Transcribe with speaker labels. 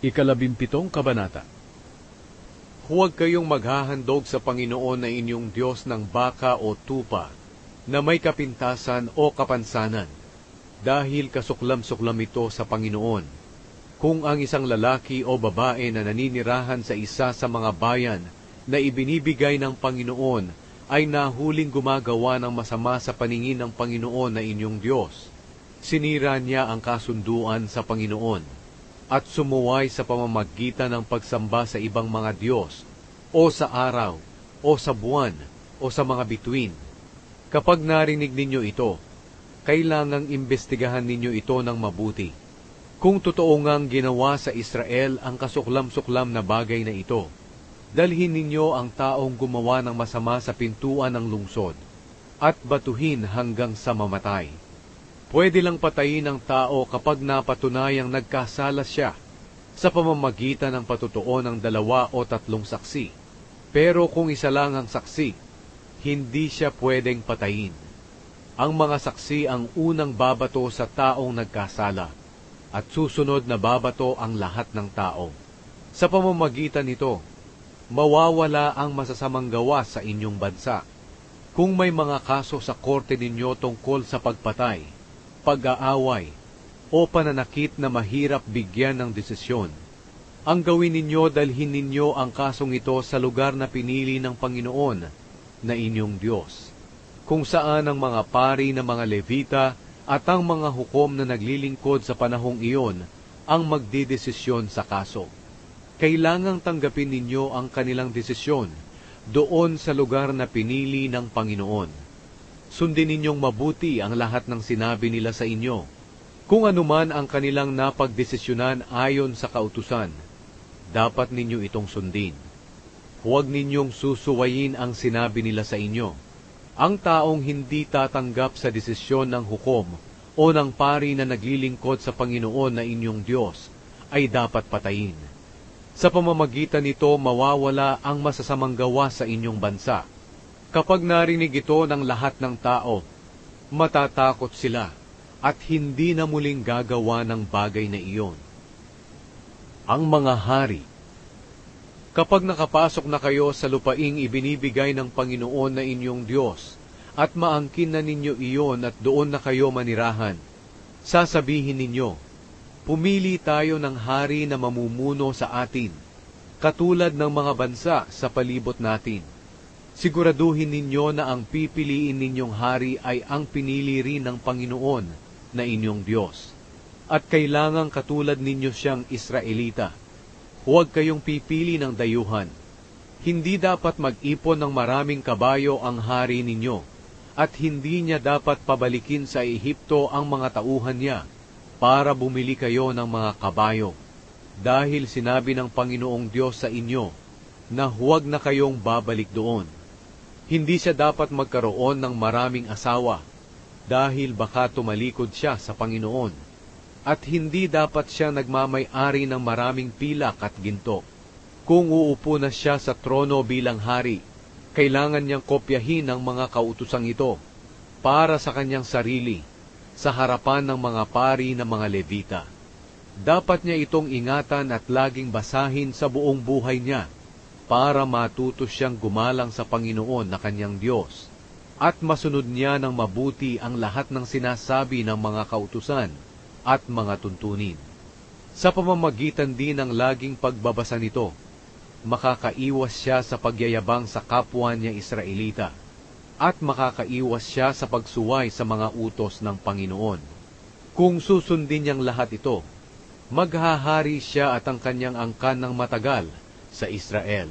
Speaker 1: Ikalabimpitong Kabanata. Huwag kayong maghahandog sa Panginoon na inyong Diyos ng baka o tupa na may kapintasan o kapansanan, dahil kasuklam-suklam ito sa Panginoon. Kung ang isang lalaki o babae na naninirahan sa isa sa mga bayan na ibinibigay ng Panginoon ay nahuling gumagawa ng masama sa paningin ng Panginoon na inyong Diyos, sinira niya ang kasunduan sa Panginoon at sumuway sa pamamagitan ng pagsamba sa ibang mga Diyos, o sa araw, o sa buwan, o sa mga bituin. Kapag narinig ninyo ito, kailangang imbestigahan ninyo ito ng mabuti. Kung totoo ngang ginawa sa Israel ang kasuklam-suklam na bagay na ito, dalhin ninyo ang taong gumawa ng masama sa pintuan ng lungsod, at batuhin hanggang sa mamatay. Pwede lang patayin ang tao kapag napatunayang nagkasala siya sa pamamagitan ng patutuo ng 2 o 3 saksi. Pero kung isa lang ang saksi, hindi siya pwedeng patayin. Ang mga saksi ang unang babato sa taong nagkasala, at susunod na babato ang lahat ng tao. Sa pamamagitan nito, mawawala ang masasamang gawa sa inyong bansa. Kung may mga kaso sa korte ninyo tungkol sa pagpatay, pag-aaway, o pananakit na mahirap bigyan ng desisyon, ang gawin ninyo, dalhin ninyo ang kasong ito sa lugar na pinili ng Panginoon na inyong Diyos, kung saan ang mga pari na mga Levita at ang mga hukom na naglilingkod sa panahong iyon ang magdidesisyon sa kaso. Kailangang tanggapin ninyo ang kanilang desisyon doon sa lugar na pinili ng Panginoon. Sundin ninyong mabuti ang lahat ng sinabi nila sa inyo. Kung anuman ang kanilang napagdesisyonan ayon sa kautusan, dapat ninyo itong sundin. Huwag ninyong susuwayin ang sinabi nila sa inyo. Ang taong hindi tatanggap sa desisyon ng hukom o ng pari na naglilingkod sa Panginoon na inyong Diyos ay dapat patayin. Sa pamamagitan nito, mawawala ang masasamang gawa sa inyong bansa. Kapag narinig ito ng lahat ng tao, matatakot sila at hindi na muling gagawa ng bagay na iyon. Ang mga hari. Kapag nakapasok na kayo sa lupaing ibinibigay ng Panginoon na inyong Diyos, at maangkin na ninyo iyon at doon na kayo manirahan, sasabihin ninyo, pumili tayo ng hari na mamumuno sa atin, katulad ng mga bansa sa palibot natin. Siguraduhin ninyo na ang pipiliin ninyong hari ay ang pinili rin ng Panginoon na inyong Diyos. At kailangang katulad ninyo siyang Israelita. Huwag kayong pipili ng dayuhan. Hindi dapat mag-ipon ng maraming kabayo ang hari ninyo, at hindi niya dapat pabalikin sa Ehipto ang mga tauhan niya para bumili kayo ng mga kabayo. Dahil sinabi ng Panginoong Diyos sa inyo na huwag na kayong babalik doon. Hindi siya dapat magkaroon ng maraming asawa, dahil baka tumalikod siya sa Panginoon. At hindi dapat siya nagmamay-ari ng maraming pilak at ginto. Kung uupo na siya sa trono bilang hari, kailangan niyang kopyahin ang mga kautusang ito para sa kanyang sarili, sa harapan ng mga pari ng mga Levita. Dapat niya itong ingatan at laging basahin sa buong buhay niya, para matuto siyang gumalang sa Panginoon na kanyang Diyos, at masunod niya ng mabuti ang lahat ng sinasabi ng mga kautusan at mga tuntunin. Sa pamamagitan din ng laging pagbabasa nito, makakaiwas siya sa pagyayabang sa kapwa niya Israelita, at makakaiwas siya sa pagsuway sa mga utos ng Panginoon. Kung susundin niyang lahat ito, maghahari siya at ang kanyang angkan ng matagal sa Israel.